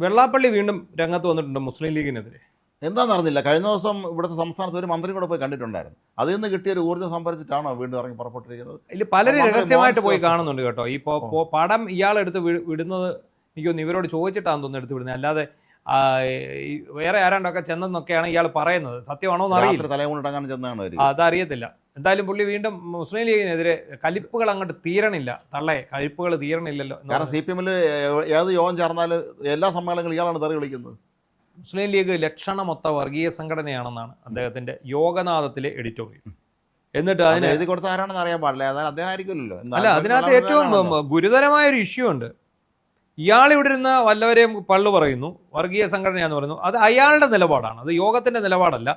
വെള്ളാപ്പള്ളി വീണ്ടും രംഗത്ത് വന്നിട്ടുണ്ട് മുസ്ലിം ലീഗിനെതിരെ. എന്താണെന്ന് അറിഞ്ഞില്ല. കഴിഞ്ഞ ദിവസം ഇവിടുത്തെ സംസ്ഥാനത്ത് ഒരു മന്ത്രി കൂടെ പോയി കണ്ടിട്ടുണ്ടായിരുന്നു. അതിൽ നിന്ന് കിട്ടിയ ഒരു ഊർജ്ജം സംഭരിച്ചിട്ടാണോ വീണ്ടും ഇറങ്ങി പുറപ്പെട്ടിരിക്കുന്നത്? ഇതിൽ പലരും മന്ത്രി രഹസ്യമായിട്ട് മോഹൻ പോയി ജോസഫ്. കാണുന്നുണ്ട് കേട്ടോ. ഈ പടം ഇയാളെടുത്ത് വിടുന്നത് എനിക്കൊന്ന് ഇവരോട് ചോദിച്ചിട്ടാണെന്ന് തോന്നുന്നു എടുത്ത് വിടുന്നത്. അല്ലാതെ വേറെ ആരാണ്ടൊക്കെ ചെന്നെന്നൊക്കെയാണ് ഇയാൾ പറയുന്നത്. സത്യമാണോ എന്ന് അറിയില്ല, തലമുണ്ടങ്ങനെ ചെന്നാണ്. അതറിയത്തില്ല. എന്തായാലും പുള്ളി വീണ്ടും മുസ്ലിം ലീഗിനെതിരെ കലിപ്പുകൾ അങ്ങോട്ട് തീരണില്ല. കലിപ്പുകൾ തീരണില്ലല്ലോ. കാരണം CPM-ൽ ഏത് യോഗം ചേർന്നാലും എല്ലാ സമ്മേളനങ്ങളും ഇയാളാണ് തെറി വിളിക്കുന്നത്. മുസ്ലിം ലീഗ് ലക്ഷണമൊത്ത വർഗീയ സംഘടനയാണെന്നാണ് അദ്ദേഹത്തിന്റെ യോഗനാഥത്തിലെ എഡിറ്റോറിയൽ. എന്നിട്ട് അതിന് എഴുതി കൊടുത്ത ആരാണെന്ന് അറിയാൻ പാടില്ല. അതായത് അദ്ദേഹം ആയിരിക്കില്ലല്ലോ. അല്ല, അതിനകത്ത് ഏറ്റവും ഗുരുതരമായ ഒരു ഇഷ്യൂ ഉണ്ട്. ഇയാൾ ഇവിടെ ഇരുന്ന് വല്ലവരെയും പള്ളു പറയുന്നു, വർഗീയ സംഘടനയാന്ന് പറയുന്നു. അത് അയാളുടെ നിലപാടാണ്, അത് യോഗത്തിന്റെ നിലപാടല്ല.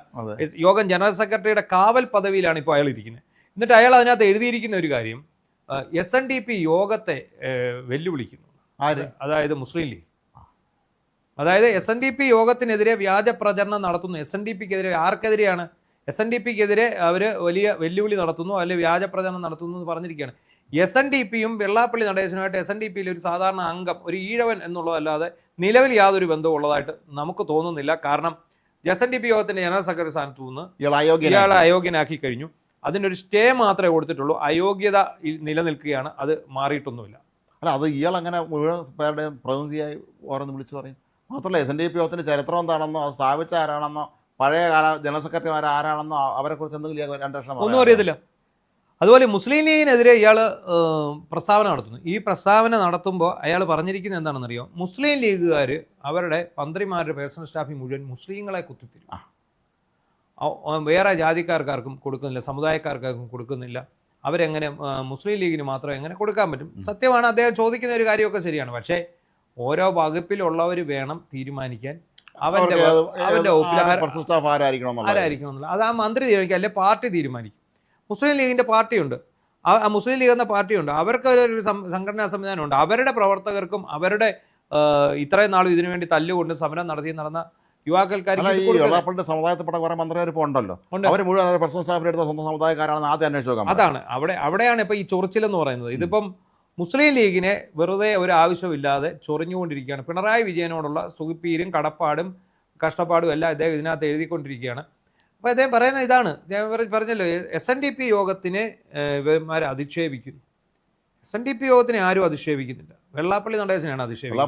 യോഗം ജനറൽ സെക്രട്ടറിയുടെ കാവൽ പദവിയിലാണ് ഇപ്പോൾ അയാൾ ഇരിക്കുന്നത്. എന്നിട്ട് അയാൾ അതിനകത്ത് എഴുതിയിരിക്കുന്ന ഒരു കാര്യം, SNDP യോഗത്തെ വെല്ലുവിളിക്കുന്നു. അതായത് മുസ്ലിം ലീഗ്, അതായത് SNDP യോഗത്തിനെതിരെ വ്യാജ പ്രചരണം നടത്തുന്നു. SNDPക്കെതിരെ ആർക്കെതിരെയാണ്? SNDPക്കെതിരെ അവർ വലിയ വെല്ലുവിളി നടത്തുന്നു, അല്ലെങ്കിൽ വ്യാജ പ്രചരണം നടത്തുന്നു എന്ന് പറഞ്ഞിരിക്കുകയാണ്. SNDPയും വെള്ളാപ്പള്ളി നടേശനുമായിട്ട് SNDPയിൽ ഒരു സാധാരണ അംഗം, ഒരു ഈഴവൻ എന്നുള്ളതല്ലാതെ നിലവിൽ യാതൊരു ബന്ധവും ഉള്ളതായിട്ട് നമുക്ക് തോന്നുന്നില്ല. കാരണം SNDP യോഗത്തിന്റെ ജനറൽ സെക്രട്ടറി സ്ഥാനത്തു നിന്ന് ഇയാളെ അയോഗ്യനാക്കി കഴിഞ്ഞു. അതിനൊരു സ്റ്റേ മാത്രമേ കൊടുത്തിട്ടുള്ളൂ. അയോഗ്യത നിലനിൽക്കുകയാണ്, അത് മാറിയിട്ടൊന്നുമില്ല. അല്ല, അത് ഇയാൾ അങ്ങനെ മുഴുവൻ പേരുടെയും പ്രതിനിധിയായി ഓരോന്ന് വിളിച്ചു പറയും. മാത്രമല്ല SNDP യോഗത്തിന്റെ ചരിത്രം എന്താണെന്നോ, അത് സ്ഥാപിച്ച ആരാണെന്നോ, പഴയ കാല ജനറൽ സെക്രട്ടറിമാർ ആരാണെന്നോ അവരെക്കുറിച്ച് എന്തെങ്കിലും രണ്ടക്ഷരം ഒന്നും അറിയത്തില്ല. അതുപോലെ മുസ്ലിം ലീഗിനെതിരെ ഇയാൾ പ്രസ്താവന നടത്തുന്നു. ഈ പ്രസ്താവന നടത്തുമ്പോൾ അയാൾ പറഞ്ഞിരിക്കുന്നത് എന്താണെന്നറിയോ? മുസ്ലിം ലീഗുകാർ അവരുടെ മന്ത്രിമാരുടെ പേഴ്സണൽ സ്റ്റാഫിൽ മുഴുവൻ മുസ്ലിങ്ങളെ കുത്തിത്തിരും, വേറെ ജാതിക്കാർക്കാർക്കും കൊടുക്കുന്നില്ല, സമുദായക്കാർക്കാർക്കും കൊടുക്കുന്നില്ല. അവരെങ്ങനെ മുസ്ലിം ലീഗിന് മാത്രം എങ്ങനെ കൊടുക്കാൻ പറ്റും? സത്യമാണ്, അദ്ദേഹം ചോദിക്കുന്ന ഒരു കാര്യമൊക്കെ ശരിയാണ്. പക്ഷേ ഓരോ വകുപ്പിലുള്ളവർ വേണം തീരുമാനിക്കാൻ അവന്റെ ആരായിരിക്കണം എന്നുള്ളത്. അത് ആ മന്ത്രി തീരുമാനിക്കും, അല്ലെ പാർട്ടി തീരുമാനിക്കും. മുസ്ലിം ലീഗിന്റെ പാർട്ടിയുണ്ട്, ആ മുസ്ലിം ലീഗ് എന്ന പാർട്ടിയുണ്ട്, അവർക്ക് ഒരു സംഘടനാ സംവിധാനമുണ്ട്. അവരുടെ പ്രവർത്തകർക്കും അവരുടെ ഇത്രയും നാളും ഇതിനുവേണ്ടി തല്ലുകൊണ്ട് സമരം നടന്ന യുവാക്കൾക്കാർക്ക് സമുദായത്തിൽപ്പെട്ട കുറെ മന്ത്രിമാർ ഇപ്പോൾ ഉണ്ടല്ലോ, അവർ മുഴുവൻ പേഴ്സണൽ സ്റ്റാഫിലെടുത്ത സ്വന്തം സമുദായക്കാരാണെന്ന് ആദ്യം അന്വേഷിച്ച് നോക്കാം. അതാണ് അവിടെയാണ് ഇപ്പൊ ഈ ചൊറിച്ചിലെന്ന് പറയുന്നത്. ഇതിപ്പം മുസ്ലിം ലീഗിനെ വെറുതെ ഒരു ആവശ്യമില്ലാതെ ചൊറിഞ്ഞുകൊണ്ടിരിക്കുകയാണ്. പിണറായി വിജയനോടുള്ള സുഖിപ്പീരും കടപ്പാടും കഷ്ടപ്പാടും എല്ലാം അദ്ദേഹം ഇതിനകത്ത് എഴുതിക്കൊണ്ടിരിക്കുകയാണ്. അപ്പോൾ അദ്ദേഹം പറയുന്നത് ഇതാണ്, ഞാൻ പറഞ്ഞല്ലോ, SNDP യോഗത്തിനെ ഇവന്മാരെ അധിക്ഷേപിക്കുന്നു. SNDP യോഗത്തിനെ ആരും അധിക്ഷേപിക്കുന്നില്ല, വെള്ളാപ്പള്ളി നടേശനാണ് അധിക്ഷേപിക്കുന്നത്.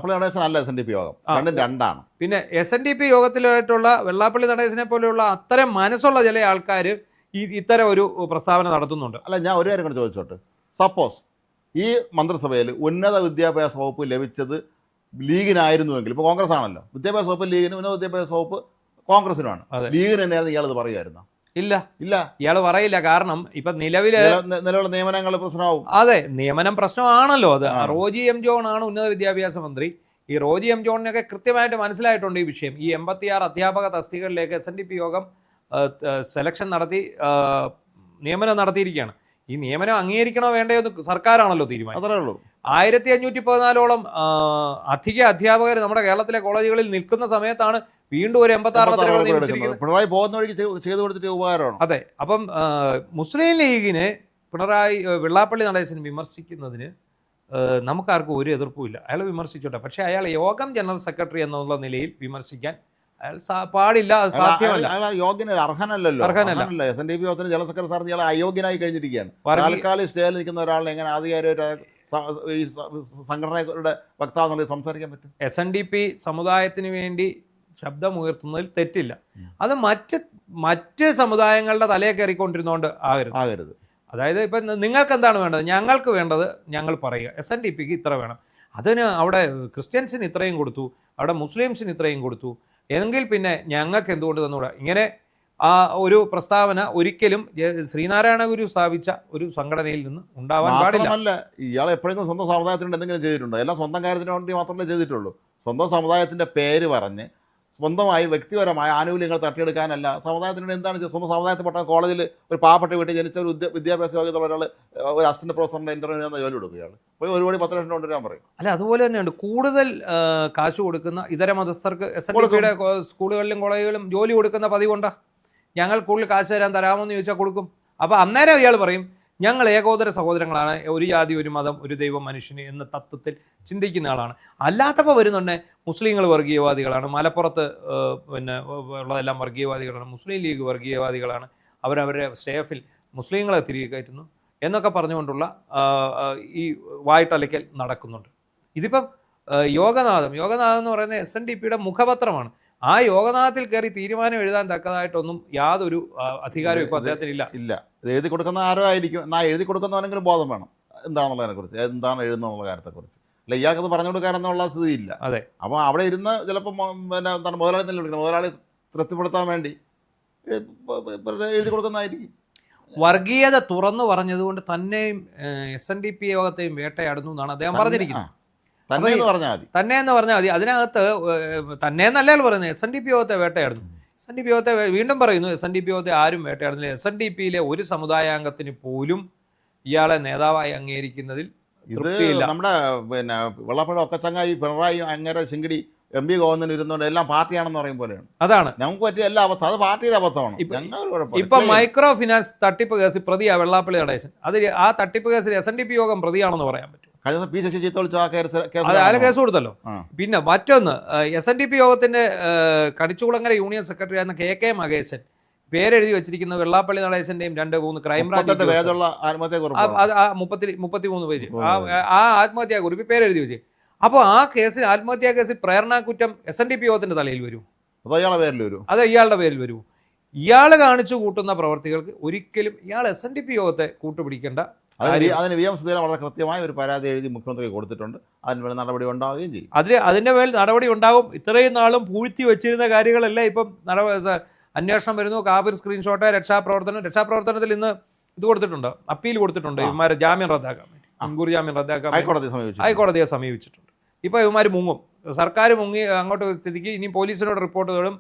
പിന്നെ SNDP യോഗത്തിലായിട്ടുള്ള വെള്ളാപ്പള്ളി നടേശനെ പോലെയുള്ള അത്തരം മനസ്സുള്ള ചില ആൾക്കാർ ഇത്തരം ഒരു പ്രസ്താവന നടത്തുന്നുണ്ട്. അല്ല, ഞാൻ ഒരു കാര്യം കൂടെ ചോദിച്ചോട്ടെ. സപ്പോസ് ഈ മന്ത്രിസഭയിൽ ഉന്നത വിദ്യാഭ്യാസ വകുപ്പ് ലഭിച്ചത് ലീഗിനായിരുന്നുവെങ്കിൽ, ഇപ്പോൾ കോൺഗ്രസ് ആണല്ലോ, വിദ്യാഭ്യാസ വകുപ്പ് ലീഗിന്, ഉന്നത വിദ്യാഭ്യാസ വകുപ്പ് കോൺഗ്രസിനുമാണ്, ലീഗിന് തന്നെയായിരുന്നു ഇയാളത് പറയുമായിരുന്നു? ഇല്ല, ഇയാൾ പറയില്ല. കാരണം ഇപ്പൊ നിലവിലെ നിയമനങ്ങൾ പ്രശ്നമാവും. അതെ, നിയമനം പ്രശ്നമാണല്ലോ. അത് റോജി എം ജോൺ ആണ് ഉന്നത വിദ്യാഭ്യാസ മന്ത്രി. ഈ റോജി എം ജോണിനൊക്കെ കൃത്യമായിട്ട് മനസ്സിലായിട്ടുണ്ട് ഈ വിഷയം. ഈ 86 അധ്യാപക തസ്തികകളിലേക്ക് SNDP യോഗം സെലക്ഷൻ നടത്തി നിയമനം നടത്തിയിരിക്കുകയാണ്. ഈ നിയമനം അംഗീകരിക്കണോ വേണ്ടയോ എന്ന് സർക്കാരാണല്ലോ തീരുമാനം. 1514ഓളം അധിക അധ്യാപകർ നമ്മുടെ കേരളത്തിലെ കോളേജുകളിൽ നിൽക്കുന്ന സമയത്താണ് വീണ്ടും ഒരു 86 പിണറായി പോകുന്ന വഴിക്ക് ചെയ്തു കൊടുത്തിട്ട് ഉപകാരമാണ്. അതെ, അപ്പം മുസ്ലിം ലീഗിനെ വെള്ളാപ്പള്ളി നടേശൻ വിമർശിക്കുന്നതിന് നമുക്കാർക്കും ഒരു എതിർപ്പുമില്ല. അയാൾ വിമർശിച്ചോട്ടെ. പക്ഷേ അയാൾ യോഗം ജനറൽ സെക്രട്ടറി എന്നുള്ള നിലയിൽ വിമർശിക്കാൻ അയാൾ പാടില്ല, അത് സാധ്യമല്ല. അർഹനല്ല. SNDP യോഗത്തിന് ജനറൽ സെക്രട്ടറി സ്ഥാനത്ത് ഇയാൾ അയോഗ്യനായി കഴിഞ്ഞിരിക്കുകയാണ്. താൽക്കാലിക സ്റ്റേയിൽ നിൽക്കുന്ന ഒരാളെ എങ്ങനെ ആധികാരികമായിട്ട് ഈ സംഘടനയുടെ വക്താവ് സംസാരിക്കാൻ പറ്റും? SNDP സമുദായത്തിന് വേണ്ടി ശബ്ദമുയർത്തുന്നതിൽ തെറ്റില്ല. അത് മറ്റ് സമുദായങ്ങളുടെ തലയെ കയറിക്കൊണ്ടിരുന്നോണ്ട് ആകരുത്. അതായത് ഇപ്പം നിങ്ങൾക്ക് എന്താണ് വേണ്ടത്? ഞങ്ങൾക്ക് വേണ്ടത് ഞങ്ങൾ പറയുക, SNDPക്ക് ഇത്ര വേണം. അതിന് അവിടെ ക്രിസ്ത്യൻസിന് ഇത്രയും കൊടുത്തു, അവിടെ മുസ്ലിംസിന് ഇത്രയും കൊടുത്തു എങ്കിൽ പിന്നെ ഞങ്ങൾക്ക് എന്തുകൊണ്ട് തന്നൂടാ? ഇങ്ങനെ ആ ഒരു പ്രസ്താവന ഒരിക്കലും ശ്രീനാരായണ ഗുരു സ്ഥാപിച്ച ഒരു സംഘടനയിൽ നിന്ന് ഉണ്ടാവാൻ പാടില്ല. ഇയാൾ എപ്പോഴെങ്കിലും സ്വന്തം സമുദായത്തിന് എന്തെങ്കിലും ചെയ്തിട്ടുണ്ടോ? എല്ലാം സ്വന്തം കാര്യത്തിന് വേണ്ടി മാത്രമേ ചെയ്തിട്ടുള്ളൂ. സ്വന്തം സമുദായത്തിന്റെ പേര് പറഞ്ഞ് സ്വന്തമായി വ്യക്തിപരമായ ആനുകൂല്യങ്ങൾ തട്ടിയെടുക്കാനല്ല. സമുദായത്തിന് എന്താണ് സ്വന്തം സമുദായത്തിൽപ്പെട്ട കോളേജിൽ ഒരു പാവപ്പെട്ട വീട്ടിൽ ജനിച്ച ഒരു വിദ്യാഭ്യാസ യോഗ്യതയുള്ള ഒരാൾ ഒരു അസിസ്റ്റന്റ് പ്രൊഫസറിന്റെ ഇന്റർവ്യൂ ചെയ്യുന്ന ജോലി കൊടുക്കുക, ഇയാൾ പോയി 1 കോടി 10 ലക്ഷം കൊണ്ടുവരാൻ പറയും. അല്ല, അതുപോലെ തന്നെയുണ്ട് കൂടുതൽ കാശ് കൊടുക്കുന്ന ഇതര മതസ്ഥർക്ക് SNDPയുടെ സ്കൂളുകളിലും കോളേജുകളിലും ജോലി കൊടുക്കുന്ന പതിവുണ്ടോ? ഞങ്ങൾ കൂടുതൽ കാശ് തരാമോ എന്ന് ചോദിച്ചാൽ കൊടുക്കും. അപ്പോൾ അന്നേരം ഇയാൾ പറയും ഞങ്ങൾ ഏകോദര സഹോദരങ്ങളാണ്, ഒരു ജാതി ഒരു മതം ഒരു ദൈവം മനുഷ്യന് എന്ന തത്വത്തിൽ ചിന്തിക്കുന്ന ആളാണ്. അല്ലാത്തപ്പോൾ വരുന്നുണ്ട് മുസ്ലിങ്ങൾ വർഗീയവാദികളാണ്, മലപ്പുറത്ത് പിന്നെ ഉള്ളതെല്ലാം വർഗീയവാദികളാണ്, മുസ്ലിം ലീഗ് വർഗീയവാദികളാണ്, അവരവരുടെ സ്റ്റേഫിൽ മുസ്ലിങ്ങളെ തിരികെ കയറ്റുന്നു എന്നൊക്കെ പറഞ്ഞുകൊണ്ടുള്ള ഈ വായിട്ടലയ്ക്കൽ നടക്കുന്നുണ്ട്. ഇതിപ്പം യോഗനാഥം എന്ന് പറയുന്നത് SNDPയുടെ മുഖപത്രമാണ്. ആ യോഗനാഥത്തിൽ കയറി തീരുമാനം എഴുതാൻ തക്കതായിട്ടൊന്നും യാതൊരു അധികാരവും ഇപ്പോൾ അദ്ദേഹത്തിന് ഇല്ല. ഇത് എഴുതി കൊടുക്കുന്ന ആരോ ആയിരിക്കും. എന്നാൽ എഴുതി കൊടുക്കുന്നവനെങ്കിലും ബോധം വേണം എന്താണെന്നുള്ളതിനെക്കുറിച്ച്, എന്താണ് എഴുതുന്നുള്ള കാര്യത്തെക്കുറിച്ച്. അല്ല, ഇയാൾക്കത് പറഞ്ഞു കൊടുക്കാനെന്നുള്ള സ്ഥിതിയില്ല. അതെ. അപ്പോൾ അവിടെ ഇരുന്ന് ചിലപ്പോൾ പിന്നെ എന്താണ് മുതലാളി തന്നെ വിളിക്കണം, മുതലാളി തൃപ്തിപ്പെടുത്താൻ വേണ്ടി എഴുതി കൊടുക്കുന്നതായിരിക്കും. വർഗീയത തുറന്നു പറഞ്ഞതുകൊണ്ട് തന്നെയും SNDP യോഗത്തെയും വേട്ടയാടുന്നു എന്നാണ് അദ്ദേഹം പറഞ്ഞിരിക്കുന്നത്. തന്നെ എന്ന് പറഞ്ഞാൽ മതി. അതിനകത്ത് തന്നെയെന്നല്ല പറയുന്നത്, SNDP യോഗത്തെ വേട്ടയാടുന്നു. SNDP യോഗത്തെ വീണ്ടും പറയുന്നു, SNDP യോഗത്തെ ആരും വേട്ടയാടുന്നില്ല. SNDPയിലെ ഒരു സമുദായാംഗത്തിന് പോലും ഇയാളെ നേതാവായി അംഗീകരിക്കുന്നതിൽ ഇത് നമ്മുടെ പിന്നെ വെള്ളപ്പുഴ ഒക്കച്ചങ്ങായി പിണറായി അങ്ങനെ ശിങ്കിടി MP ഗോവിന്ദൻ ഇരുന്നുകൊണ്ട് എല്ലാം പാർട്ടിയാണെന്ന് പറയും പോലെയാണ്. അതാണ് നമുക്ക് പറ്റിയ എല്ലാ അബദ്ധം, അത് പാർട്ടിയുടെ അബദ്ധമാണ്. ഇപ്പൊ മൈക്രോ ഫിനാൻസ് തട്ടിപ്പ് കേസിൽ പ്രതിയാ വെള്ളാപ്പള്ളി നടേശൻ. അത് ആ തട്ടിപ്പ് കേസിൽ SNDP യോഗം പ്രതിയാണെന്ന് പറയാൻ പറ്റും. പി ശശി ചീത്ത വിളിച്ച അയാൾ കേസ് കൊടുത്തല്ലോ. പിന്നെ മറ്റൊന്ന്, SNDP യോഗത്തിന്റെ കണിച്ചുകുളങ്ങര യൂണിയൻ സെക്രട്ടറി ആയിരുന്ന KK മകേശൻ പേരെഴുതി വെച്ചിരിക്കുന്ന വെള്ളാപ്പള്ളി നടേശന്റെയും 2-3 ക്രൈംബ്രാഞ്ച് 33 പേജ് ആ ആത്മഹത്യാക്കുറിപ്പ് പേരെഴുതി വെച്ച്. അപ്പോൾ ആ കേസിൽ ആത്മഹത്യാ കേസിൽ പ്രേരണാ കുറ്റം SNDP യോഗത്തിന്റെ തലയിൽ വരും, അത് ഇയാളുടെ പേരിൽ വരും. ഇയാൾ കാണിച്ചു കൂട്ടുന്ന പ്രവർത്തികൾക്ക് ഒരിക്കലും ഇയാൾ SNDP യോഗത്തെ കൂട്ടുപിടിക്കേണ്ട. അതിന് VM സുധീരൻ വളരെ കൃത്യമായ ഒരു പരാതി എഴുതി മുഖ്യമന്ത്രിക്ക് കൊടുത്തിട്ടുണ്ട്. അതിന് നടപടി ഉണ്ടാവുകയും ചെയ്യും. അതിന്റെ മേൽ നടപടി ഉണ്ടാവും. ഇത്രയും നാളും പൂഴ്ത്തി വെച്ചിരുന്ന കാര്യങ്ങളെല്ലാം ഇപ്പം അന്വേഷണം വരുന്നു. കാബിർ സ്ക്രീൻഷോട്ട്, രക്ഷാപ്രവർത്തനത്തിൽ ഇന്ന് ഇത് കൊടുത്തിട്ടുണ്ട്, അപ്പീൽ കൊടുത്തിട്ടുണ്ട്. ഇവന്മാരെ ജാമ്യം റദ്ദാക്കാൻ വേണ്ടി, മുൻകൂർ ജാമ്യം റദ്ദാക്കാൻ ഹൈക്കോടതിയെ സമീപിച്ചിട്ടുണ്ട്. ഇപ്പോൾ ഇവന്മാർ മുങ്ങും, സർക്കാർ മുങ്ങി അങ്ങോട്ട് സ്ഥിതിക്ക് ഇനി പോലീസിനോട് റിപ്പോർട്ട് തേടും,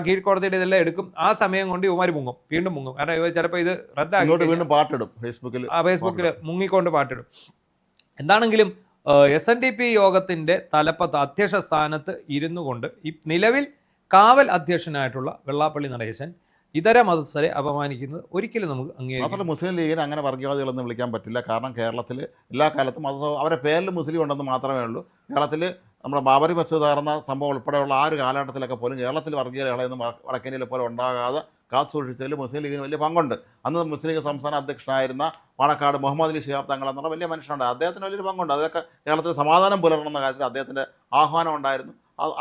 കീഴ്ക്കോടതിയുടെ ഇതെല്ലാം എടുക്കും. ആ സമയം കൊണ്ട് ഇവന്മാർ വീണ്ടും മുങ്ങും. കാരണം ഇവർ ചിലപ്പോൾ ഇത് റദ്ദാക്കി പാട്ടിടും, ഫേസ്ബുക്കിൽ മുങ്ങിക്കൊണ്ട് പാട്ടിടും. എന്താണെങ്കിലും SNDP യോഗത്തിന്റെ തലപ്പത്ത് അധ്യക്ഷ സ്ഥാനത്ത് ഇരുന്നു കൊണ്ട് ഈ നിലവിൽ കാവൽ അധ്യക്ഷനായിട്ടുള്ള വെള്ളാപ്പള്ളി നടേശൻ ഇതര മതസ്ഥരെ അപമാനിക്കുന്നത് ഒരിക്കലും നമുക്ക് അംഗീകരിക്കാം. മുസ്ലിം ലീഗിനെ അങ്ങനെ വർഗീയവാദികളൊന്നും വിളിക്കാൻ പറ്റില്ല. കാരണം കേരളത്തിൽ എല്ലാ കാലത്തും അവരുടെ പേരിൽ മുസ്ലിം ഉണ്ടെന്ന് മാത്രമേ ഉള്ളൂ. കേരളത്തിൽ നമ്മുടെ ബാബറി മസ്ജിദ് തകർന്ന സംഭവം ഉൾപ്പെടെയുള്ള ആ ഒരു കാലഘട്ടത്തിലൊക്കെ പോലും കേരളത്തിൽ വർഗീയതകളൊന്നും വടക്കേന്ത്യയിലെ പോലെ ഉണ്ടാകാതെ കാത്തു സൂക്ഷിച്ചതിൽ മുസ്ലിം ലീഗിന് വലിയ പങ്കുണ്ട്. അന്ന് മുസ്ലിം ലീഗ് സംസ്ഥാന അധ്യക്ഷനായിരുന്ന പാണക്കാട് മുഹമ്മദ് അലി ശിഹാബ് തങ്ങൾ എന്നുള്ള വലിയ മനുഷ്യനുണ്ട്. അദ്ദേഹത്തിന് വലിയൊരു പങ്കുണ്ട്. അതൊക്കെ കേരളത്തിൽ സമാധാനം പുലരണമെന്ന കാര്യത്തിൽ അദ്ദേഹത്തിൻ്റെ ആഹ്വാനം ഉണ്ടായിരുന്നു.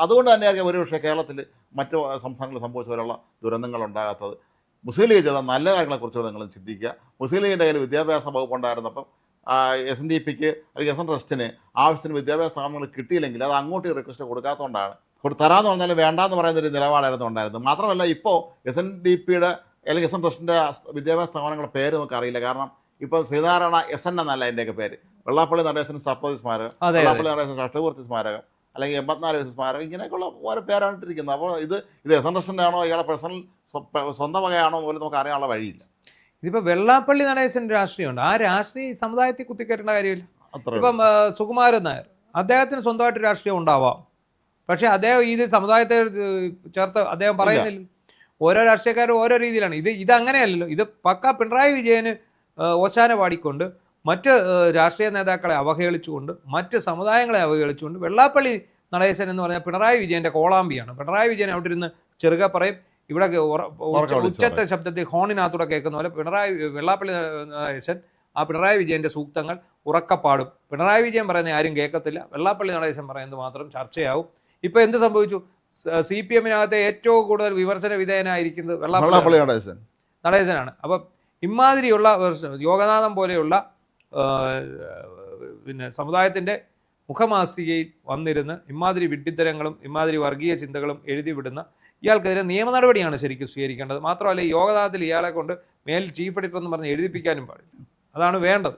അതുകൊണ്ട് തന്നെയായിരിക്കും ഒരുപക്ഷെ കേരളത്തിൽ മറ്റു സംസ്ഥാനങ്ങളിൽ സംഭവിച്ച പോലുള്ള ദുരന്തങ്ങൾ ഉണ്ടാകാത്തത്. മുസ്ലിം ലീഗ് ചെയ്ത നല്ല കാര്യങ്ങളെക്കുറിച്ചുകൂടെ നിങ്ങൾ ചിന്തിക്കുക. മുസ്ലിം ലീഗിൻ്റെ കയ്യിൽ വിദ്യാഭ്യാസ വകുപ്പ് ഉണ്ടായിരുന്നപ്പം SNDPക്ക് അല്ലെങ്കിൽ SN ട്രസ്റ്റിന് ആവശ്യത്തിന് വിദ്യാഭ്യാസ സ്ഥാപനങ്ങൾ കിട്ടിയില്ലെങ്കിൽ അത് അങ്ങോട്ട് റിക്വസ്റ്റ് കൊടുക്കാത്തതുകൊണ്ടാണ്. തരാമെന്ന് പറഞ്ഞാൽ വേണ്ടാന്ന് പറയുന്നൊരു നിലപാടായിരുന്നു ഉണ്ടായിരുന്നത്. മാത്രമല്ല ഇപ്പോൾ SNDPയുടെ അല്ലെങ്കിൽ SN ട്രസ്റ്റിൻ്റെ വിദ്യാഭ്യാസ സ്ഥാപനങ്ങളുടെ പേര് നമുക്ക് അറിയില്ല. കാരണം ഇപ്പോൾ ശ്രീനാരായണ SN എന്നല്ല അതിൻ്റെയൊക്കെ പേര്. വെള്ളാപ്പള്ളി നടേശന് സപ്തതി സ്മാരകം, വെള്ളാപ്പള്ളി നടേശന് അഷ്ടപൂർത്തി സ്മാരകം, അല്ലെങ്കിൽ 84 വയസ്സ് സ്മാരകം, ഇങ്ങനെയൊക്കെയുള്ള ഓരോ പേരാണ് ഇട്ടിരിക്കുന്നത്. അപ്പോൾ ഇത് SN ട്രസ്റ്റിൻ്റെ ആണോ ഇയാളെ പേഴ്സണൽ സ്വന്തം വകയാണോ പോലും നമുക്ക് അറിയാനുള്ള വഴിയില്ല. ഇതിപ്പോൾ വെള്ളാപ്പള്ളി നടേശൻ്റെ രാഷ്ട്രീയമുണ്ട്. ആ രാഷ്ട്രീയ സമുദായത്തിൽ കുത്തിക്കയറ്റേണ്ട കാര്യമില്ല. ഇപ്പം സുകുമാരൻ നായർ, അദ്ദേഹത്തിന് സ്വന്തമായിട്ട് രാഷ്ട്രീയം ഉണ്ടാവാം, പക്ഷേ അദ്ദേഹം ഇത് സമുദായത്തെ ചേർത്ത് അദ്ദേഹം പറയുന്നില്ല. ഓരോ രാഷ്ട്രീയക്കാരും ഓരോ രീതിയിലാണ്. ഇത് അങ്ങനെയല്ലല്ലോ. ഇത് പക്ക പിണറായി വിജയന് ഓശാന പാടിക്കൊണ്ട് മറ്റ് രാഷ്ട്രീയ നേതാക്കളെ അവഹേളിച്ചുകൊണ്ട് മറ്റ് സമുദായങ്ങളെ അവഹേളിച്ചുകൊണ്ട് വെള്ളാപ്പള്ളി നടേശൻ എന്ന് പറഞ്ഞാൽ പിണറായി വിജയൻ്റെ കോളാമ്പിയാണ്. പിണറായി വിജയൻ അവിടെ ഇരുന്ന് ചെറുക പറയും, ഇവിടെ ഉച്ചത്തെ ശബ്ദത്തിൽ ഹോണിനകത്തൂടെ കേൾക്കുന്ന പോലെ വെള്ളാപ്പള്ളി നടേശൻ ആ പിണറായി വിജയൻ്റെ സൂക്തങ്ങൾ ഉറക്കപ്പാടും. പിണറായി വിജയൻ പറയുന്ന ആരും കേൾക്കത്തില്ല, വെള്ളാപ്പള്ളി നടേശൻ പറയുന്നത് മാത്രം ചർച്ചയാവും. ഇപ്പോൾ എന്ത് സംഭവിച്ചു? CPM-നകത്തെ ഏറ്റവും കൂടുതൽ വിമർശന വിധേയനായിരിക്കുന്നത് വെള്ളാപ്പള്ളി നടേശനാണ്. അപ്പം ഇമാതിരിയുള്ള യോഗനാഥം പോലെയുള്ള പിന്നെ സമുദായത്തിൻ്റെ മുഖമാസികയിൽ വന്നിരുന്ന് ഇമാതിരി വിഡ്ഢിത്തരങ്ങളും ഇമാതിരി വർഗീയ ചിന്തകളും എഴുതി വിടുന്ന ഇയാൾക്കെതിരെ നിയമ നടപടിയാണ് ശരിക്കും സ്വീകരിക്കേണ്ടത്. മാത്രമല്ല ഈ യോഗനാഥത്തിൽ ഇയാളെ കൊണ്ട് മേൽ ചീഫ് എഡിറ്റർ എന്ന് പറഞ്ഞ് എഴുതിപ്പിക്കാനും പാടില്ല. അതാണ് വേണ്ടത്.